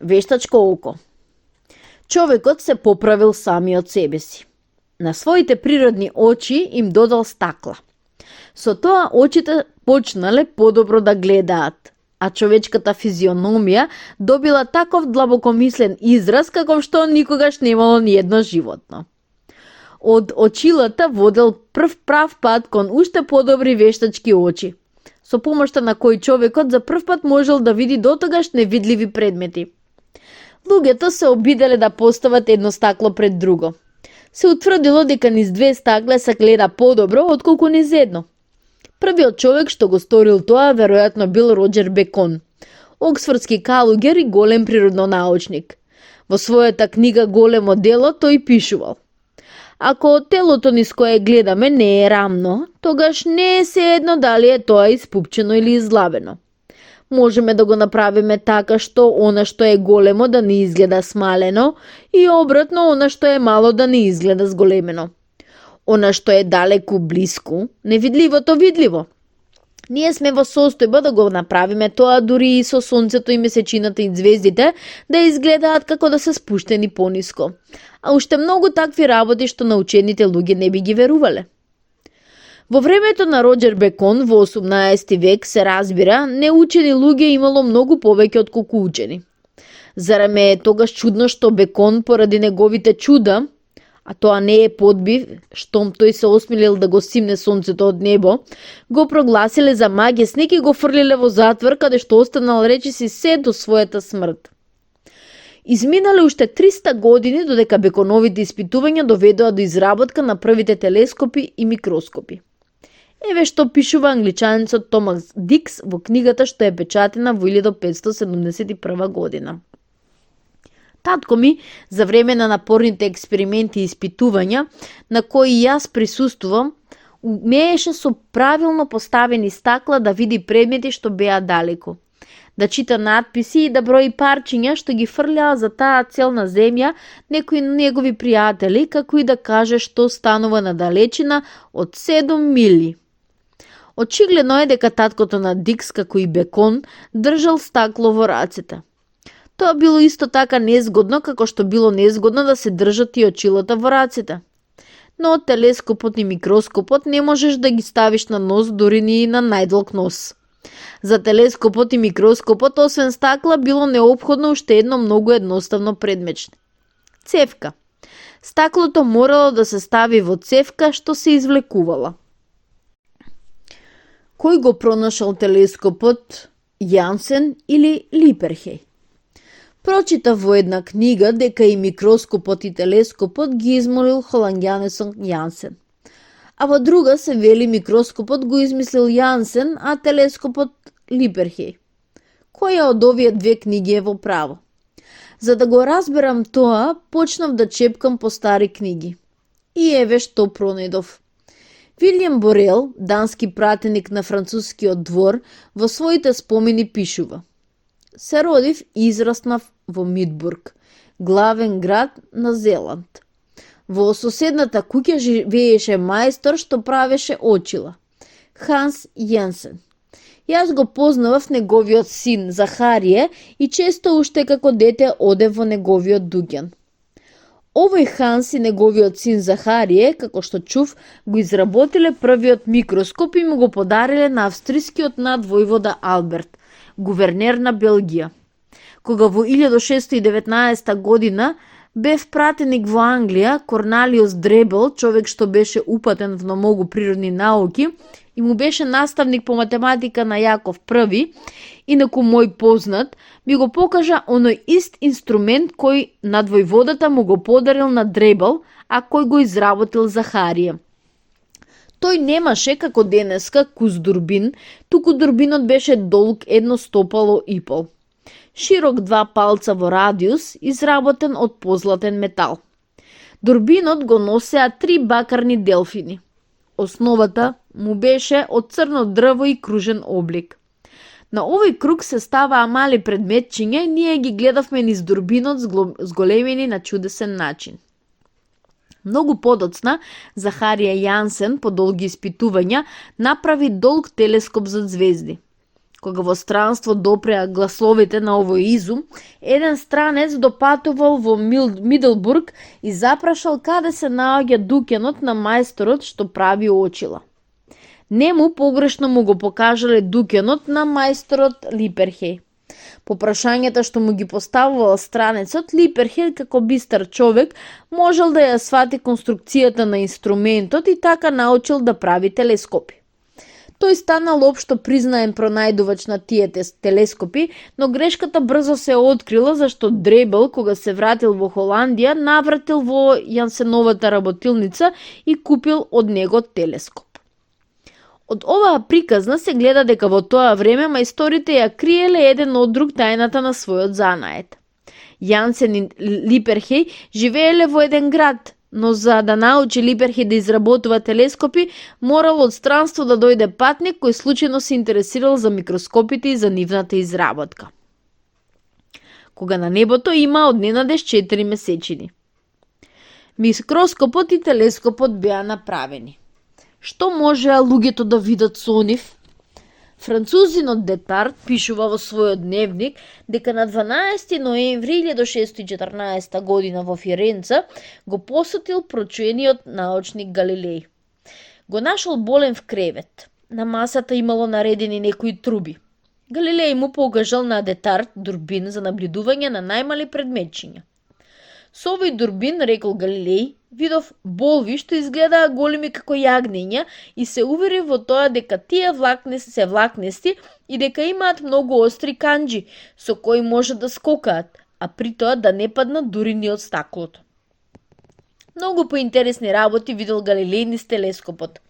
Вештачко око. Човекот се поправил самиот себе си. На своите природни очи им додал стакла. Со тоа очите почнале подобро да гледаат, а човечката физиономија добила таков длабокомислен израз каков што никогаш немало ни едно животно. Од очилата водел прав пат кон уште подобри вештачки очи, со помошта на кој човекот за прв пат можел да види дотогаш невидливи предмети. Луѓето се обиделе да постават едно стакло пред друго. Се утврдило дека низ две стакла се гледа подобро отколку низ едно. Првиот човек што го сторил тоа веројатно бил Роџер Бекон, оксфордски калугер и голем природонаучник. Во својата книга Големо дело тој пишувал: ако телото низ кое гледаме не е рамно, тогаш не е сеедно дали е тоа испупчено или излабено. Можеме да го направиме така што она што е големо да не изгледа смалено и обратно она што е мало да не изгледа зголемено. Она што е далеку блиску, невидливото видливо. Ние сме во состојба да го направиме тоа дури и со сонцето и месечината и звездите да изгледаат како да се спуштени пониско. А уште многу такви работи што научените луѓе не би ги верувале. Во времето на Роџер Бекон во 18 век се разбира, неучени луѓе имало многу повеќе отколку учени. Зарем е тогаш чудно што Бекон поради неговите чуда, а тоа не е подбив, штом тој се осмелил да го симне сонцето од небо, го прогласиле за магесник и го фрлиле во затвор каде што останал речиси се до својата смрт. Изминале уште 300 години додека Беконовите испитувања доведоа до изработка на првите телескопи и микроскопи. Еве што пишува англичанецот Томас Дикс во книгата што е печатена во 1571 година. Татко ми, за време на напорните експерименти и испитувања, на кои јас присуствувам, умееше со правилно поставени стакла да види предмети што беа далеку, да чита надписи и да брои парчиња што ги фрлаа за таа цел на земја некои негови пријатели, како и да каже што станува на далечина од 7 мили. Очигледно е дека таткото на Дикс, како и Бекон, држал стакло во рацете. Тоа било исто така незгодно како што било незгодно да се држат и очилата во рацете. Но телескопот и микроскопот не можеш да ги ставиш на нос дури ни на најдолг нос. За телескопот и микроскопот освен стакла било неопходно уште едно многу едноставно предмече. Цевка. Стаклото морало да се стави во цевка што се извлекувала. Кој го пронашал телескопот? Јансен или Липерхеј? Прочитав во една книга дека и микроскопот и телескопот ги измолил холанѓанецот Јансен. А во друга се вели микроскопот го измислил Јансен, а телескопот Липерхеј. Која од овие две книги е во право? За да го разберам тоа, почнав да чепкам по стари книги. И еве што пронајдов. Вилјам Борел, дански пратеник на францускиот двор, во своите спомени пишува: се родив и израснав во Мидбург, главен град на Зеланд. Во соседната куќа живееше мајстор што правеше очила, Ханс Јенсен. Јас го познавав неговиот син Захарие и често уште како дете одев во неговиот дуќан. Овој Ханс и неговиот син Захарие, како што чув, го изработиле првиот микроскоп и му го подариле на австрискиот надвојвода Алберт, гувернер на Белгија. Кога во 1619 година бев пратеник во Англија, Корнелиус Дребел, човек што беше упатен во многу природни науки и му беше наставник по математика на Јаков I, инаку мој познат, ми го покажа оној ист инструмент кој надвојводата му го подарил на Дребел, а кој го изработил Захарije. Тој немаше, како денеска, кус дурбин, туку дурбинот беше долг 1 стопало и пол. Широк 2 палца во радиус, изработен од позлатен метал. Дурбинот го носеа 3 бакарни делфини. Основата му беше од црно дрво и кружен облик. На овој круг се ставаа мали предметчиња и ние ги гледавме низ дурбинот зголемени на чудесен начин. Многу подоцна, Захарија Јансен, по долги испитувања, направи долг телескоп за звезди. Кога во странство допреа гласовите на овој изум, еден странец допатувал во Мидлбург и запрашал каде се наоѓа дукенот на мајсторот што прави очила. Нему погрешно му го покажале дукенот на мајсторот Липерхеј. По прашањата што му ги поставувал странецот, Липерхеј како бистар човек можел да ја свати конструкцијата на инструментот и така научил да прави телескопи. Тој станал општо признаен пронајдувач на тие телескопи, но грешката брзо се открила зашто Дребел, кога се вратил во Холандија, навратил во Јансеновата работилница и купил од него телескоп. Од оваа приказна се гледа дека во тоа време мајсторите ја криеле еден од друг тајната на својот занает. Јансен и Липерхеј живееле во еден град, но за да научи Липерхеј да изработува телескопи, морал од странство да дојде патник кој случајно се интересирал за микроскопите и за нивната изработка. Кога на небото има од ненадеж 4 месечини. Микроскопот и телескопот беа направени. Што можеа луѓето да видат со нив? Французинот Детард пишува во својот дневник дека на 12 ноември 1614 година во Фиренца го посетил прочуениот научник Галилеј. Го нашол болен в кревет. На масата имало наредени некои труби. Галилеј му покажал на Детард дурбин за наблюдување на најмали предметчиња. Со овој дурбин, рекол Галилеј, видов болви што изгледаа големи како јагнења и се увери во тоа дека тие влакнести се влакнести и дека имаат многу остри канџи со кои може да скокаат, а при тоа да не паднат дури ни од стаклото. Многу поинтересни работи видел Галилеј низ телескопот.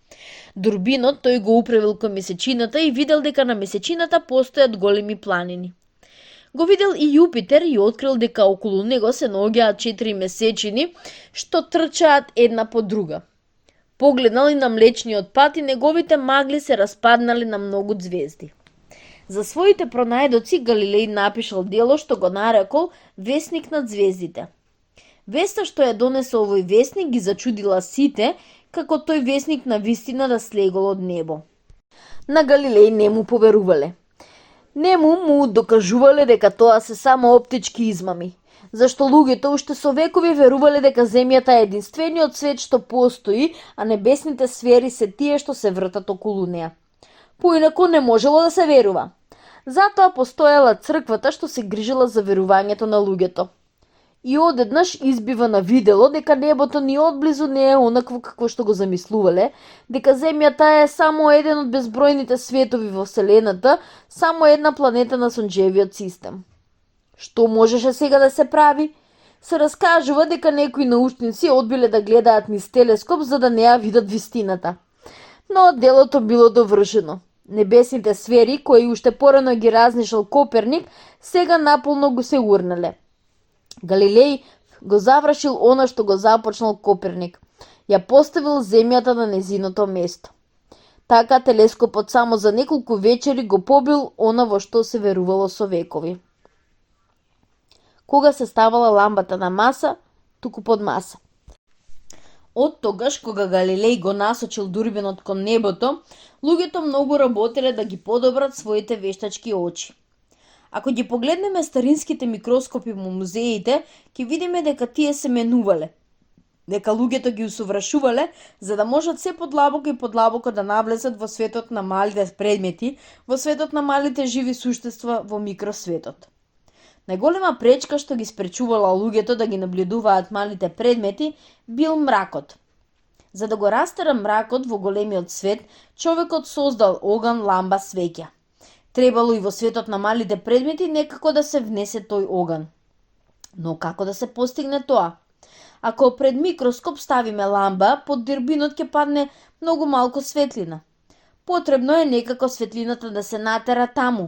Дурбинот тој го управил кон месечината и видел дека на месечината постојат големи планини. Го видел и Јупитер и открил дека околу него се наоѓаат 4 месечини што трчаат една по друга. Погледнал и на Млечниот пат и неговите магли се распаднале на многу ѕвезди. За своите пронајдоци Галилеј напишал дело што го нарекол Весник над ѕвездите. Веста што ја донесол овој весник ги зачудила сите, како тој весник на вистина да слегол од небо. На Галилеј не му поверувале. Нему му докажувале дека тоа се само оптички измами, зашто луѓето уште со векови верувале дека Земјата е единствениот свет што постои, а небесните сфери се тие што се вртат околу неа. Поинаку не можело да се верува. Затоа постоела црквата што се грижила за верувањето на луѓето. И одеднаш избива на видело дека небото ни одблизу не е онакво какво што го замислувале, дека Земјата е само еден од безбројните светови во Вселената, само една планета на сончевиот систем. Што можеше сега да се прави? Се раскажува дека некои научници одбиле да гледаат низ телескоп за да не ја видат вистината. Но делото било довршено. Небесните сфери, кои уште порано ги разнишал Коперник, сега наполно го се урнале. Галилеј го завршил она што го започнал Коперник. Ја поставил Земјата на незиното место. Така телескопот само за неколку вечери го побил она во што се верувало со векови. Кога се ставала ламбата на маса, туку под маса. Од тогаш, кога Галилеј го насочил дурбинот кон небото, луѓето многу работеле да ги подобрат своите вештачки очи. Ако ги погледнеме старинските микроскопи во музеите, ќе видиме дека тие се менувале, дека луѓето ги усовршувале за да можат се подлабоко и подлабоко да навлезат во светот на малите предмети, во светот на малите живи суштества во микросветот. Најголема пречка што ги спречувала луѓето да ги наблюдуваат малите предмети бил мракот. За да го растера мракот во големиот свет, човекот создал оган, ламба, свеќа. Требало и во светот на малите предмети некако да се внесе тој оган. Но како да се постигне тоа? Ако пред микроскоп ставиме ламба, под дурбинот ќе падне многу малку светлина. Потребно е некако светлината да се натера таму.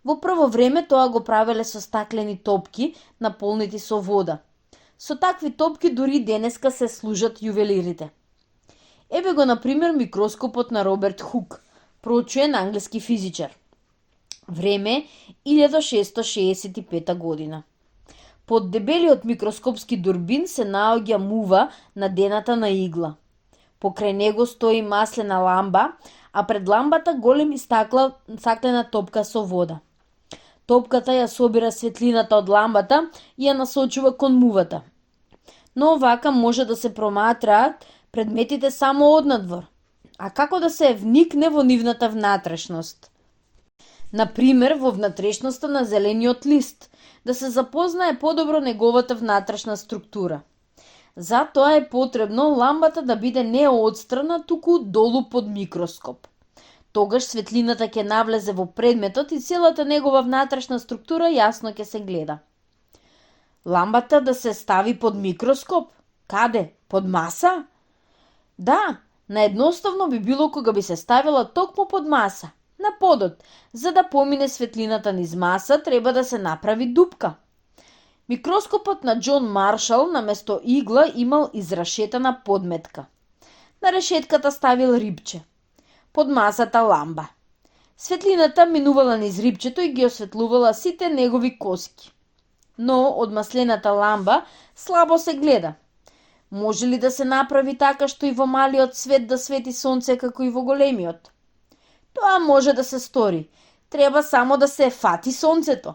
Во прво време тоа го правеле со стаклени топки, наполнети со вода. Со такви топки дури денеска се служат јувелирите. Еве го, например, микроскопот на Роберт Хук, проучен англиски физичар. Време 1665 година. Под дебелиот микроскопски дурбин се наоѓа мува надената на игла. Покрај него стои маслена ламба, а пред ламбата голем стаклена топка со вода. Топката ја собира светлината од ламбата и ја насочува кон мувата. Но вака може да се проматраат предметите само однадвор. А како да се вникне во нивната внатрешност? Например, во внатрешноста на зелениот лист, да се запознае подобро неговата внатрешна структура. Затоа е потребно ламбата да биде не отстрана, туку долу под микроскоп. Тогаш светлината ќе навлезе во предметот и целата негова внатрешна структура јасно ќе се гледа. Ламбата да се стави под микроскоп? Каде? Под маса? Да, наедноставно би било кога би се ставила токму под маса, на подот. За да помине светлината низ маса, треба да се направи дупка. Микроскопот на Џон Маршал наместо игла имал израшетана подметка. На решетката ставил рибче. Под масата ламба. Светлината минувала низ рибчето и ги осветлувала сите негови коски. Но од маслената ламба слабо се гледа. Може ли да се направи така што и во малиот свет да свети сонце како и во големиот? Тоа може да се стори. Треба само да се фати сонцето.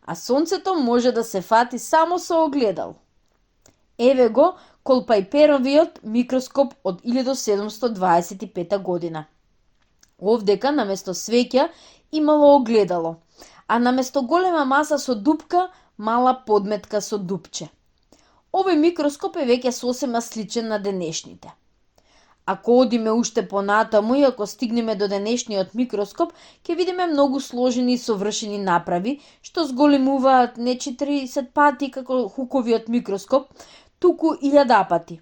А сонцето може да се фати само со огледал. Еве го Колпајперовиот микроскоп од 1725 година. Овдека наместо свеќа имало огледало, а наместо голема маса со дупка, мала подметка со дупче. Овој микроскоп е веќе сосема сличен на денешните. Ако одиме уште понатаму и ако стигнеме до денешниот микроскоп, ќе видиме многу сложени и совршени направи, што зголемуваат не 40 пати како хуковиот микроскоп, туку 1000 пати.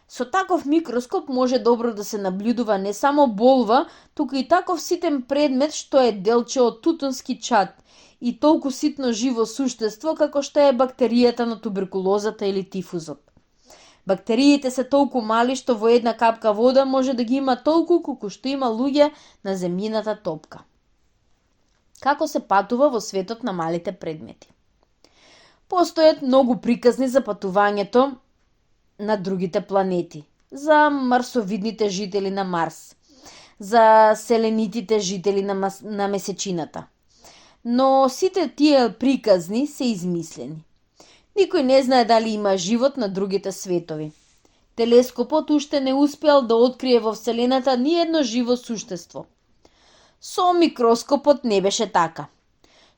Со таков микроскоп може добро да се наблюдува не само болва, туку и таков ситен предмет што е делче од тутунски чад и толку ситно живо суштество како што е бактеријата на туберкулозата или тифузот. Бактериите се толку мали што во една капка вода може да ги има толку колку што има луѓе на земјината топка. Како се патува во светот на малите предмети? Постојат многу приказни за патувањето на другите планети, за марсовидните жители на Марс, за селенитите жители на месечината. Но сите тие приказни се измислени. Никој не знае дали има живот на другите светови. Телескопот уште не успеал да открие во Вселената ни едно живо суштество. Со микроскопот не беше така.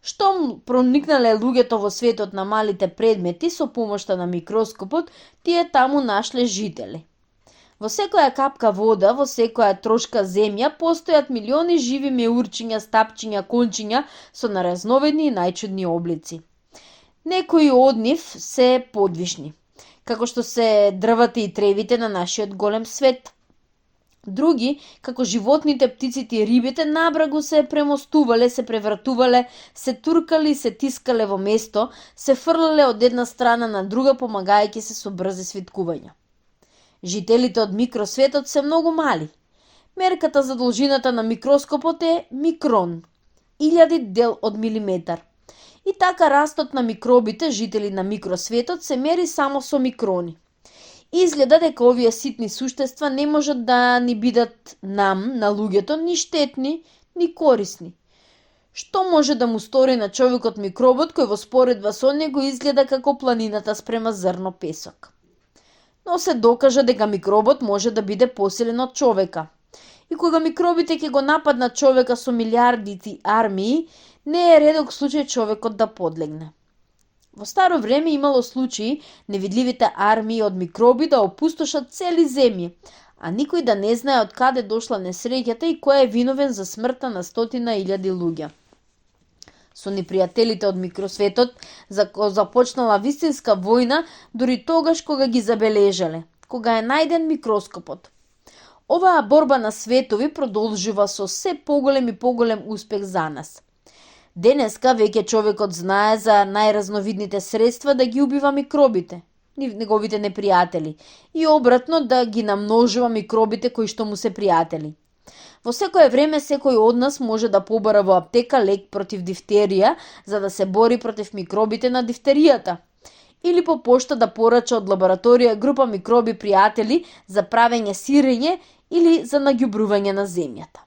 Штом проникнале луѓето во светот на малите предмети со помошта на микроскопот, тие таму нашле жители. Во секоја капка вода, во секоја трошка земја постојат милиони живи меурчиња, стапчиња, кончиња со наразновидни и најчудни облици. Некои од нив се подвижни, како што се дрвата и тревите на нашиот голем свет. Други, како животните, птиците и рибите, набрагу се премостувале, се превртувале, се туркали и се тискале во место, се фрлале од една страна на друга, помагајќи се со брзи свиткувања. Жителите од микросветот се многу мали. Мерката за должината на микроскопот е микрон, 1000 дел од милиметар. И така растот на микробите, жители на микросветот, се мери само со микрони. Изгледа дека овие ситни суштества не можат да ни бидат нам, на луѓето, ни штетни, ни корисни. Што може да му стори на човекот микробот кој во споредба со него изгледа како планината спрема зрно песок? Но се докажа дека микробот може да биде посилен од човека. И кога микробите ќе го нападнат човека со милиардити армии, не е редок случај човекот да подлегне. Во старо време имало случаи невидливите армии од микроби да опустошат цели земји, а никој да не знае од каде дошла несреќата и кој е виновен за смртта на 100.000 луѓе. Со непријателите од микросветот започнала вистинска војна дури тогаш кога ги забележале, кога е најден микроскопот. Оваа борба на светови продолжува со се поголем и поголем успех за нас. Денеска веќе човекот знае за најразновидните средства да ги убива микробите, неговите непријатели, и обратно да ги намножува микробите кои што му се пријатели. Во секое време секој од нас може да побара во аптека лек против дифтерија за да се бори против микробите на дифтеријата, или по пошта да порача од лабораторија група микроби пријатели за правење сирење или за наѓубрување на земјата.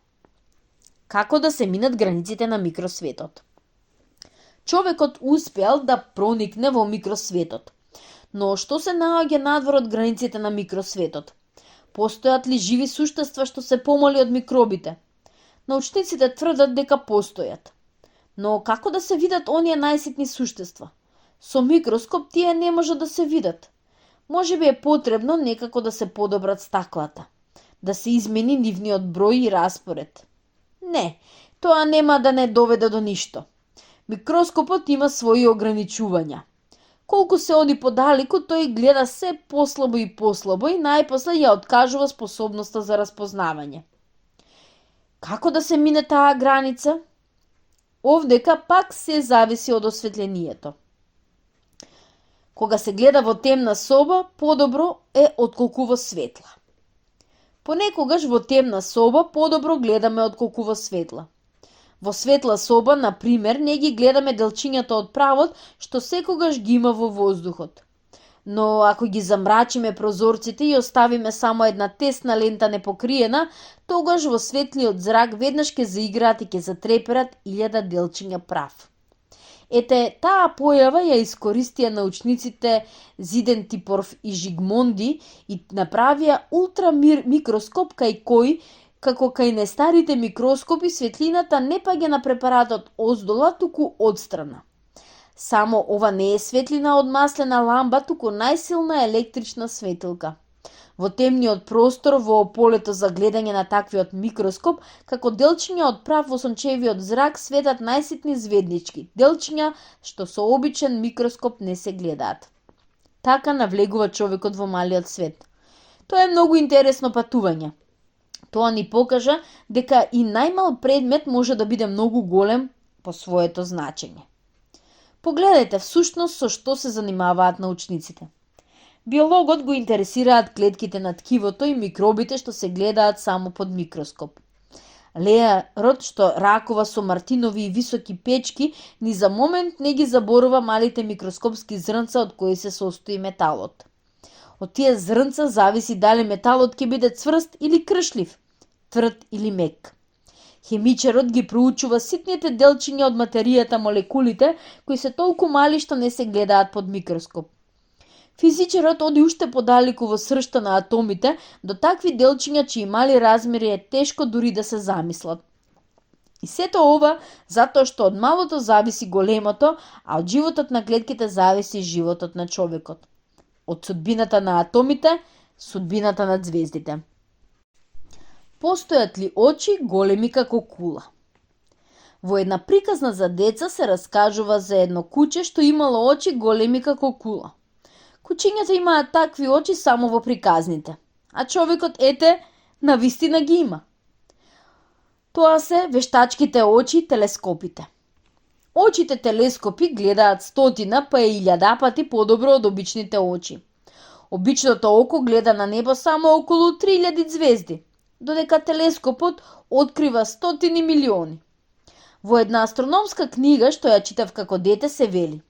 Како да се минат границите на микросветот? Човекот успеал да проникне во микросветот. Но што се наоѓа надвор од границите на микросветот? Постојат ли живи суштества што се помали од микробите? Научниците тврдат дека постојат. Но како да се видат оние најситни суштества? Со микроскоп тие не може да се видат. Можеби е потребно некако да се подобрат стаклата, да се измени нивниот број и распоред. Не, тоа нема да не доведе до ништо. Микроскопот има своји ограничувања. Колку се оди подалеку, тој гледа се послабо и најпосле ја откажува способноста за распознавање. Како да се мине таа граница? Овдека пак се зависи од осветлението. Кога се гледа во темна соба, подобро е отколку во светла. Понекогаш во темна соба подобро гледаме отколку во светла. Во светла соба, например, не ги гледаме делчињата од правот што секогаш ги има во воздухот. Но ако ги замрачиме прозорците и оставиме само една тесна лента непокриена, тогаш во светлиот зрак веднаш ќе заиграат и ќе затреперат 1000 делчиња прав. Ете, таа појава ја искористија научниците Зидентипорф и Жигмонди и направија ултрамикроскоп кај кој, како кај нестарите микроскопи, светлината не паѓа на препаратот оздола, туку одстрана. Само ова не е светлина од маслена ламба, туку најсилна електрична светилка. Во темниот простор, во полето за гледање на таквиот микроскоп, како делчиња од прав во сончевиот зрак светат најситни зведнички, делчиња што со обичен микроскоп не се гледаат. Така навлегува човекот во малиот свет. Тоа е многу интересно патување. Тоа ни покажа дека и најмал предмет може да биде многу голем по своето значење. Погледайте всушност со што се занимаваат научниците. Биологот го интересираат клетките на ткивото и микробите што се гледаат само под микроскоп. Леарот што ракува со мартинови и високи печки, ни за момент не ги заборува малите микроскопски зрнца од кои се состои металот. Од тие зрнца зависи дали металот ќе биде цврст или кршлив, тврд или мек. Хемичарот ги проучува ситните делчиња од материјата, молекулите, кои се толку мали што не се гледаат под микроскоп. Физичарот оди уште подалеку во сршта на атомите, до такви делчиња чии мали размери е тешко дури да се замислат. И сето ова затоа што од малото зависи големото, а од животот на клетките зависи животот на човекот. Од судбината на атомите, судбината на ѕвездите. Постојат ли очи големи како кула? Во една приказна за деца се раскажува за едно куче што имало очи големи како кула. Кучињата имаат такви очи само во приказните, а човекот, ете, навистина ги има. Тоа се вештачките очи, телескопите. Очите телескопи гледаат 100 па и 1000 пати подобро од обичните очи. Обичното око гледа на небо само околу 3000 звезди, додека телескопот открива 100 милиони. Во една астрономска книга што ја читав како дете се вели: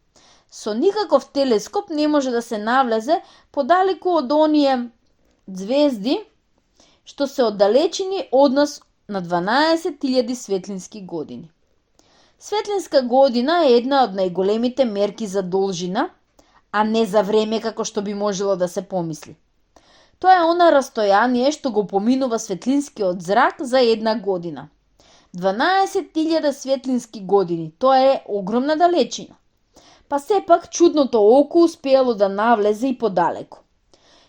со никаков телескоп не може да се навлезе подалеку од оние звезди што се оддалечени од нас на 12.000 светлински години. Светлинска година е една од најголемите мерки за должина, а не за време како што би можело да се помисли. Тоа е она растојание што го поминува светлинскиот зрак за една година. 12.000 светлински години, тоа е огромна далечина. Па сепак чудното око успеало да навлезе и подалеку.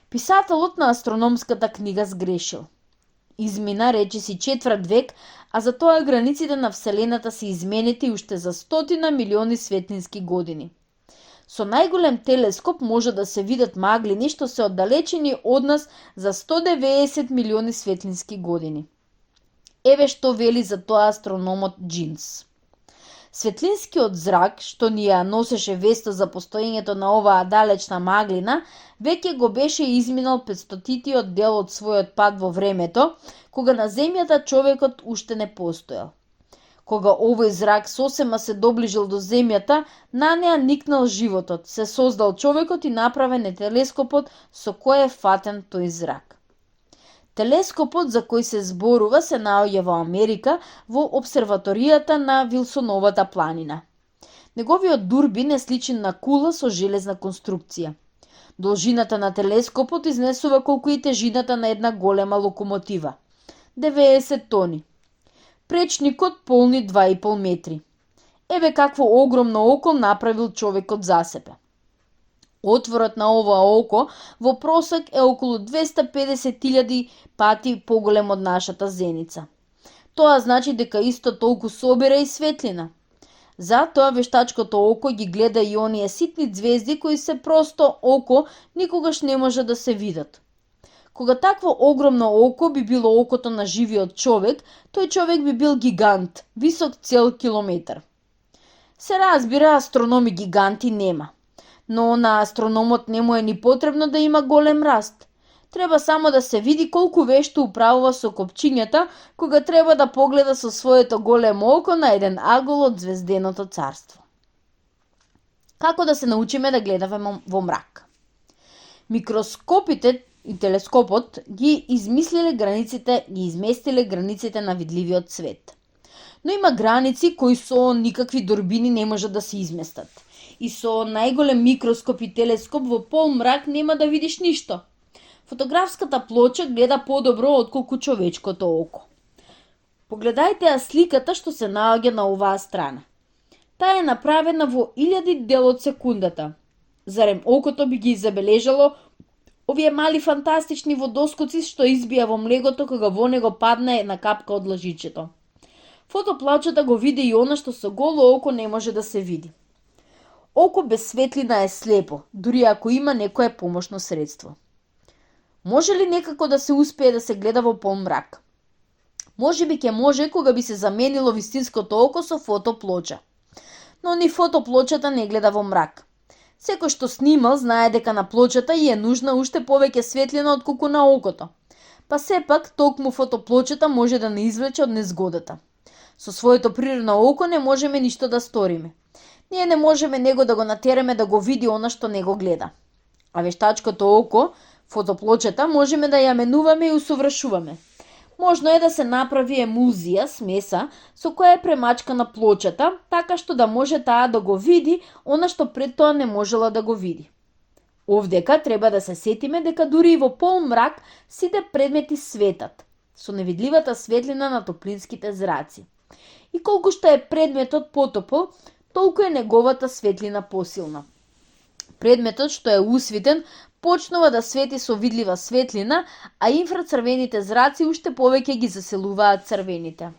Писателот на астрономската книга сгрешил. Измина речиси 4 век, а за тоа границите на Вселената се изменети уште за 100 милиони светлински години. Со најголем телескоп може да се видат маглини што се оддалечени од нас за 190 милиони светлински години. Еве што вели за тоа астрономот Джинс. Светлинскиот зрак, што ни ја носеше веста за постоењето на оваа далечна маглина, веќе го беше изминал 500-тиот дел од својот пат во времето, кога на Земјата човекот уште не постоел. Кога овој зрак сосема се доближил до Земјата, на неа никнал животот, се создал човекот и направен е телескопот со кој е фатен тој зрак. Телескопот за кој се зборува се наоѓа во Америка во обсерваторијата на Вилсоновата планина. Неговиот дурбин е сличен на кула со железна конструкција. Должината на телескопот изнесува колку и тежината на една голема локомотива – 90 тони. Пречникот полни 2,5 метри. Еве какво огромно око направил човекот за себе. Отворот на ова око во просек е околу 250.000 пати поголем од нашата зеница. Тоа значи дека исто толку собира и светлина. Затоа вештачкото око ги гледа и оние ситни ѕвезди кои се просто око никогаш не може да се видат. Кога такво огромно око би било окото на живиот човек, тој човек би бил гигант, висок цел километар. Се разбира, астрономи гиганти нема. Но на астрономот не му е ни потребно да има голем раст. Треба само да се види колку вешто управува со копчињата кога треба да погледа со своето големо око на еден агол од звезденото царство. Како да се научиме да гледаме во мрак? Микроскопите и телескопот ги измислиле границите, ги изместиле границите на видливиот свет. Но има граници кои со никакви дурбини не можат да се изместат. И со најголем микроскоп и телескоп во полмрак нема да видиш ништо. Фотографската плоча гледа подобро отколку човечкото око. Погледајте ја сликата што се наоѓа на оваа страна. Таа е направена во 1000 дел од секундата. Зарем окото би ги забележало овие мали фантастични водоскоци што избија во млегото кога во него падна една капка од лажичето. Фотоплачата го види и она што со голо око не може да се види. Око без светлина е слепо, дури ако има некое помошно средство. Може ли некако да се успее да се гледа во полмрак? Може би ќе може кога би се заменило вистинското око со фотоплоча. Но ни фотоплочата не гледа во мрак. Секој што снимал знае дека на плочата и е нужна уште повеќе светлина отколку на окото. Па сепак токму фотоплочата може да не извлече од незгодата. Со своето природно око не можеме ништо да сториме. Ние не можеме него да го натераме да го види она што него гледа. А вештачкото око, фотоплочата, можеме да ја менуваме и усовршуваме. Можно е да се направи емулзија, смеса, со која е премачкана плочата, така што да може таа да го види она што пред тоа не можела да го види. Овдека треба да се сетиме дека дури и во полмрак сите предмети светат, со невидливата светлина на топлинските зраци. И колку што е предметот потопол, толку е неговата светлина посилна. Предметот што е усвитен почнува да свети со видлива светлина, а инфрацрвените зраци уште повеќе ги заселуваат црвените.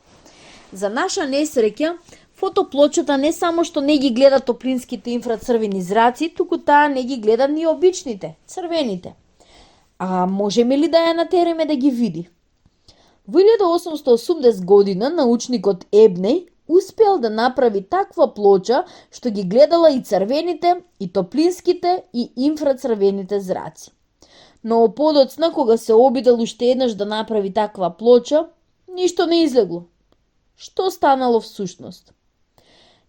За наша несреќа, фотоплочата не само што не ги гледа топлинските инфрацрвени зраци, туку таа не ги гледа ни обичните, црвените. А можеме ли да ја натереме да ги види? Во 1880 година научникот Ебнеј успеал да направи таква плоча што ги гледала и црвените, и топлинските, и инфрацрвените зраци. Но подоцна, кога се обидел уште еднаш да направи таква плоча, ништо не излегло. Што станало всушност?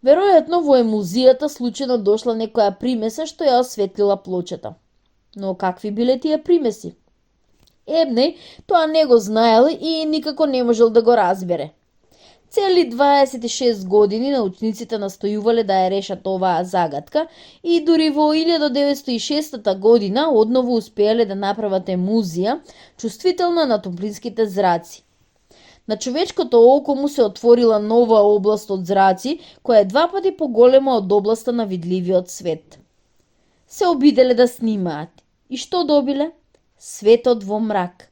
Веројатно во емулзијата случајно дошла некоја примеса што ја осветлила плочата. Но какви биле тие примеси? Ебнеј тоа не го знаел и никако не можел да го разбере. Цели 26 години научниците настојувале да ја решат оваа загадка и дури во 1906 година одново успеале да направат емулзија чувствителна на топлинските зраци. На човечкото око му се отворила нова област од зраци, која е 2 пати поголема од областа на видливиот свет. Се обиделе да снимаат. И што добиле? Светот во мрак.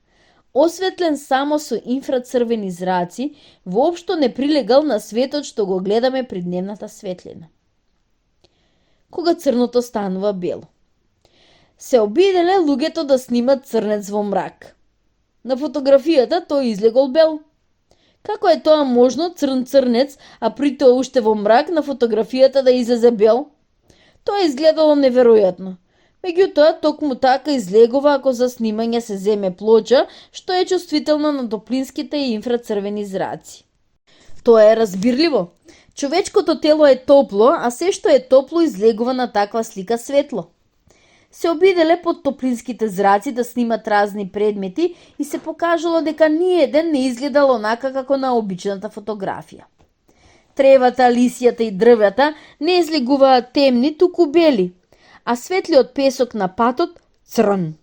Осветлен само со инфрацрвени зраци, воопшто не прилегал на светот што го гледаме при дневната светлина. Кога црното станува бело. Се обиделе луѓето да снимат црнец во мрак. На фотографијата тој излегол бел. Како е тоа можно црн црнец, а при тоа уште во мрак на фотографијата да излезе бел? Тоа изгледало неверојатно. Меѓутоа, токму така излегува ако за снимање се земе плоча, што е чувствителна на топлинските и инфрацрвени зраци. Тоа е разбирливо. Човечкото тело е топло, а се што е топло излегува на таква слика светло. Се обиделе под топлинските зраци да снимат разни предмети и се покажало дека ниеден не изгледал онака како на обичната фотографија. Тревата, лисијата и дрвјата не излегуваат темни, туку бели, а светлиот песок на патот црн.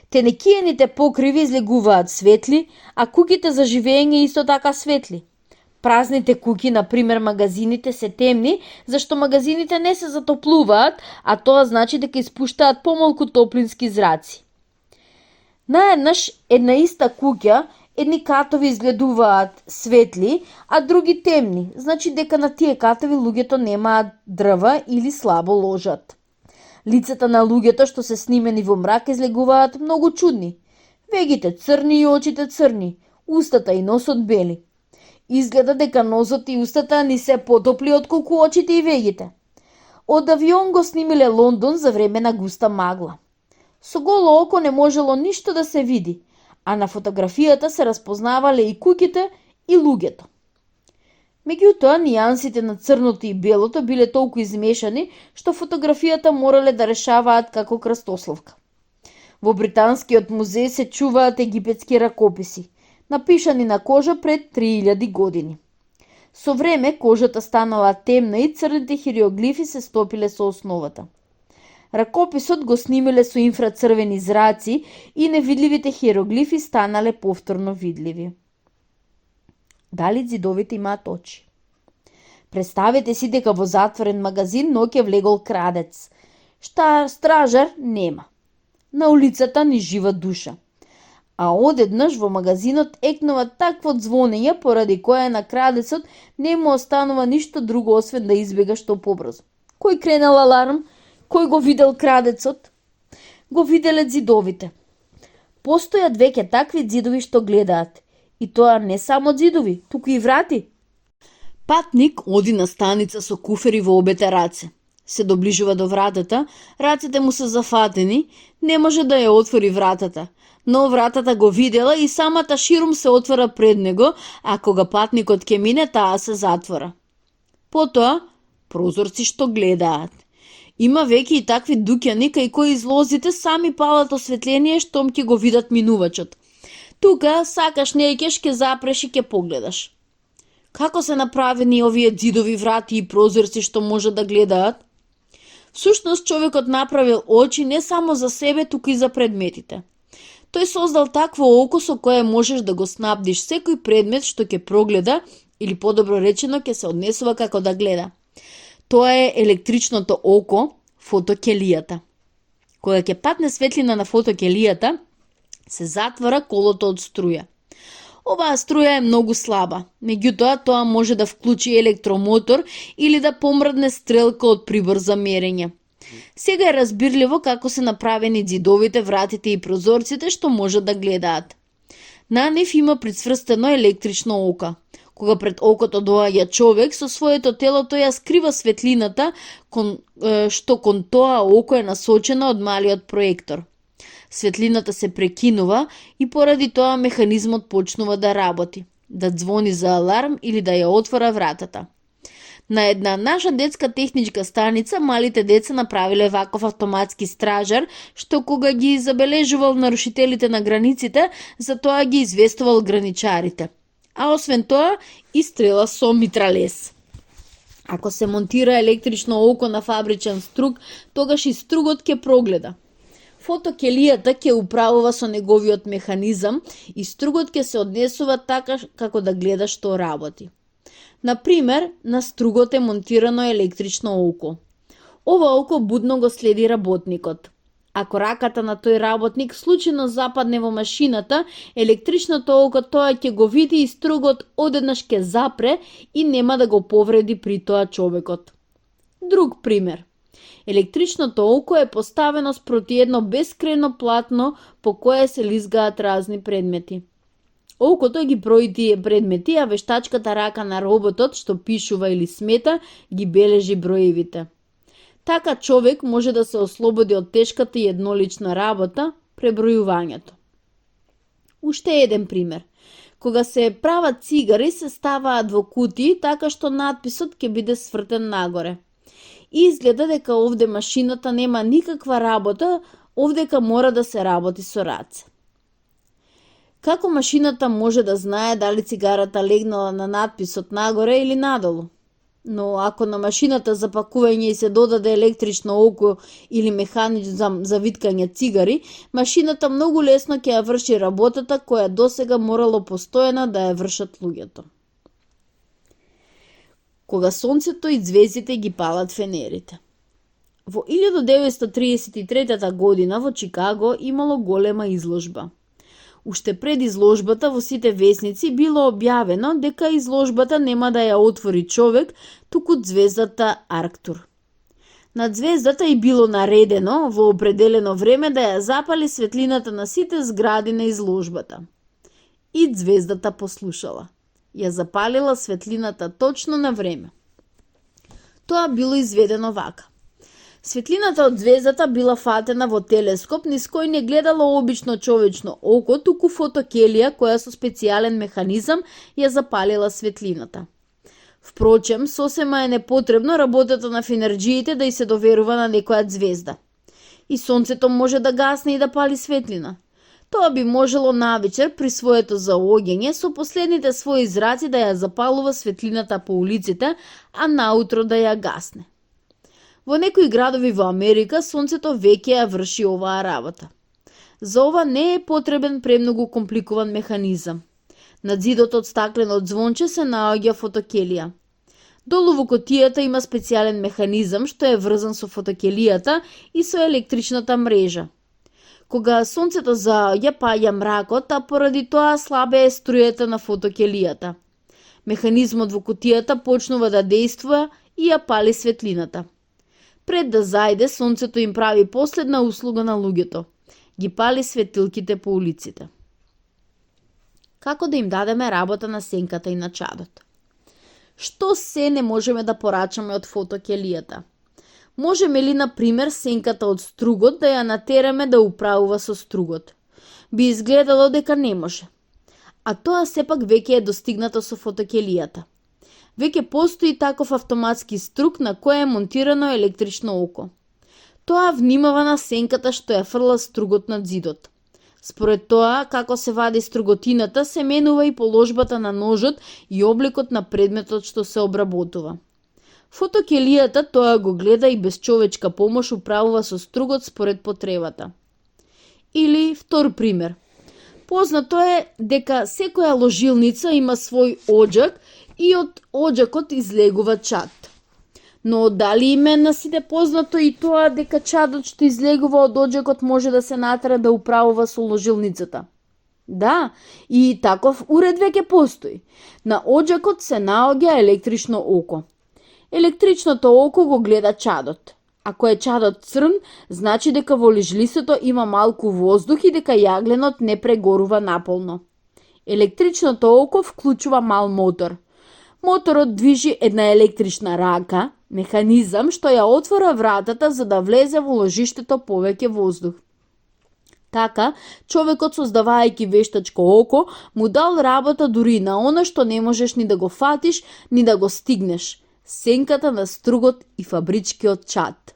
Тенекиените покриви излегуваат светли, а куќите за живење исто така светли. Празните куќи, например магазините, се темни, зашто магазините не се затоплуваат, а тоа значи дека испуштаат помалку топлински зраци. Наеднаш една иста куќа, едни катови изгледуваат светли, а други темни, значи дека на тие катови луѓето немаат дрва или слабо ложат. Лицата на луѓето што се снимени во мрак излегуваат многу чудни. Вегите црни и очите црни, устата и носот бели. Изгледа дека носот и устата ни се потопли отколку очите и вегите. Од авион го снимиле Лондон за време на густа магла. Со голо око не можело ништо да се види, а на фотографијата се распознавале и куќите и луѓето. Меѓутоа, нијансите на црното и белото биле толку измешани, што фотографијата морале да решаваат како крстословка. Во Британскиот музеј се чуваат египетски ракописи, напишани на кожа пред 3000 години. Со време кожата станала темна и црните хиероглифи се стопиле со основата. Ракописот го снимиле со инфрацрвени зраци и невидливите хиероглифи станале повторно видливи. Дали ѕидовите имаат очи? Представете си дека во затворен магазин ноќе влегол крадец. Стражар нема. На улицата ни жива душа. А одеднаш во магазинот екнува такво звонење поради кое на крадецот не му останува ништо друго освен да избега што побрзо. Кој кренал аларм? Кој го видел крадецот? Го виделе ѕидовите. Постојат веќе такви ѕидови што гледаат. И тоа не само ѕидови, туку и врати. Патник оди на станица со куфери во обете раце. Се доближува до вратата, рацете му се зафатени, не може да ја отвори вратата. Но вратата го видела и самата ширум се отвора пред него, а кога патникот ќе мине, таа се затвора. Потоа, прозорци што гледаат. Има веќе и такви дуќани кај кои излозите сами палат осветление штом ќе го видат минувачот. Тука, сакаш неќеш, ќе запреш и ќе погледаш. Како се направени овие ѕидови, врати и прозорци што може да гледаат? Всушност, човекот направил очи не само за себе, туку и за предметите. Тој создал такво око со кое можеш да го снабдиш секој предмет што ќе прогледа или подобро речено ќе се однесува како да гледа. Тоа е електричното око, фотокелијата. Кога ќе патне светлина на фотокелијата, се затвора колото од струја. Оваа струја е многу слаба, меѓутоа тоа може да вклучи електромотор или да помрдне стрелка од прибор за мерење. Сега е разбирливо како се направени ѕидовите, вратите и прозорците што може да гледаат. На нив има прицврстено електрично око. Кога пред окото доаѓа човек, со своето тело тој ја скрива светлината, што кон тоа око е насочена од малиот проектор. Светлината се прекинува и поради тоа механизмот почнува да работи, да ѕвони за аларм или да ја отвора вратата. На една наша детска техничка станица малите деца направиле ваков автоматски стражар, што кога ги забележувал нарушителите на границите, за тоа ги известувал граничарите. А освен тоа, и стрела со митралес. Ако се монтира електрично око на фабричен струг, тогаш и стругот ќе прогледа. Фотокелијата ќе управува со неговиот механизам и стругот ќе се однесува така како да гледа што работи. Например, на стругот е монтирано електрично око. Ова око будно го следи работникот. Ако раката на тој работник случајно западне во машината, електричното око тоа ќе го види и стругот одеднаш ќе запре и нема да го повреди при тоа човекот. Друг пример. Електричното око е поставено спроти едно бескрено платно по кое се лизгаат разни предмети. Окото ги брои тие предмети, а вештачката рака на роботот што пишува или смета ги бележи броевите. Така човек може да се ослободи од тешката и еднолична работа, пребројувањето. Уште еден пример. Кога се прават цигари, се ставаат во кутии, така што надписот ќе биде свртен нагоре. И изгледа дека овде машината нема никаква работа, овдека мора да се работи со раце. Како машината може да знае дали цигарата легнала на надписот нагоре или надолу? Но ако на машината за пакување и се додаде електрично око или механизам за виткање цигари, машината многу лесно ќе ја врши работата која досега морало постојано да ја вршат луѓето. Кога сонцето и ѕвездите ги палат фенерите. Во 1933 година во Чикаго имало голема изложба. Уште пред изложбата во сите весници било објавено дека изложбата нема да ја отвори човек, туку ѕвездата Арктур. Над ѕвездата и било наредено во определено време да ја запали светлината на сите згради на изложбата. И ѕвездата послушала. Ја запалила светлината точно на време. Тоа било изведено вака. Светлината од ѕвездата била фатена во телескоп, низ кој не гледало обично човечно око, туку фотокелија која со специјален механизам ја запалила светлината. Впрочем, сосема е непотребно работата на фенерџиите да и се доверува на некоја ѕвезда. И сонцето може да гасне и да пали светлина. Тоа би можело навечер при своето заоѓање со последните своји зраци да ја запалува светлината по улиците, а наутро да ја гасне. Во некои градови во Америка сонцето веќе ја врши оваа работа. За ова не е потребен премногу компликуван механизам. Над зидот од стаклено звонче се наоѓа фотокелија. Долу во котијата има специјален механизам што е врзан со фотокелијата и со електричната мрежа. Кога сонцето заоѓа паѓа мракот, а поради тоа слабе е струјата на фотокелијата. Механизмот во кутијата почнува да действува и ја пали светлината. Пред да зајде, сонцето им прави последна услуга на луѓето. Ги пали светилките по улиците. Како да им дадеме работа на сенката и на чадот? Што се не можеме да порачаме од фотокелијата? Можеме ли, например, сенката од стругот да ја натераме да управува со стругот? Би изгледало дека не може. А тоа сепак веќе е достигнато со фотокелијата. Веќе постои таков автоматски струк на кој е монтирано електрично око. Тоа внимава на сенката што ја фрла стругот над зидот. Според тоа, како се вади струготината, се менува и положбата на ножот и обликот на предметот што се обработува. Фотокелијата тоа го гледа и без човечка помош управува со стругот според потребата. Или втор пример. Познато е дека секоја ложилница има свој оџак и од оџакот излегува чад. Но дали им е на сите познато и тоа дека чадот што излегува од оџакот може да се натера да управува со ложилницата? Да, и таков уред веќе постои. На оџакот се наоѓа електрично око. Електричното око го гледа чадот. Ако е чадот црн, значи дека во лежлисото има малку воздух и дека јагленот не прегорува наполно. Електричното око вклучува мал мотор. Моторот движи една електрична рака, механизам што ја отвора вратата за да влезе во ложиштето повеќе воздух. Така, човекот создавајќи вештачко око, му дал работа дури на она што не можеш ни да го фатиш, ни да го стигнеш. Сенката на стругот и фабричкиот чад.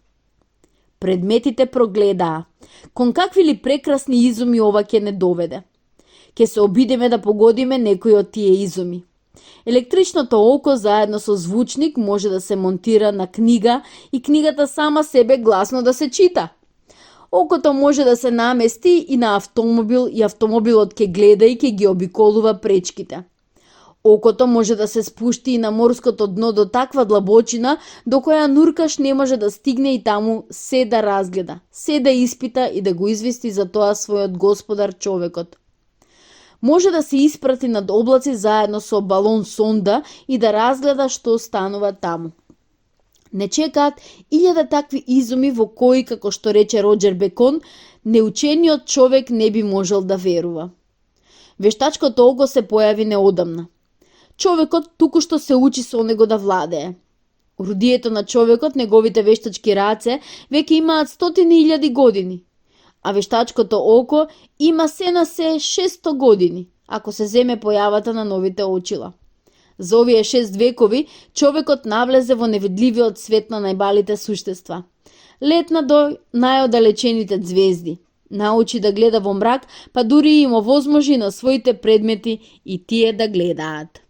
Предметите прогледаа. Кон какви ли прекрасни изуми ова ќе не доведе? Ке се обидеме да погодиме некој од тие изуми. Електричното око заедно со звучник може да се монтира на книга и книгата сама себе гласно да се чита. Окото може да се намести и на автомобил и автомобилот ќе гледа и ќе ги обиколува пречките. Окото може да се спушти и на морското дно до таква длабочина до која нуркаш не може да стигне и таму се да разгледа, се да испита и да го извести за тоа својот господар човекот. Може да се испрати над облаци заедно со балон сонда и да разгледа што станува таму. Не чекаат 1000 такви изуми во кои, како што рече Роџер Бекон, неучениот човек не би можел да верува. Вештачкото око се појави неодамна. Човекот туку што се учи со него да владее. Орудието на човекот, неговите вештачки раце, веќе имаат 100.000 години, а вештачкото око има се на се 600 години, ако се земе појавата на новите очила. За овие 6 векови, човекот навлезе во невидливиот свет на најбалите суштества. Летна до најодалечените звезди. Научи да гледа во мрак, па дури им овозможи на своите предмети и тие да гледаат.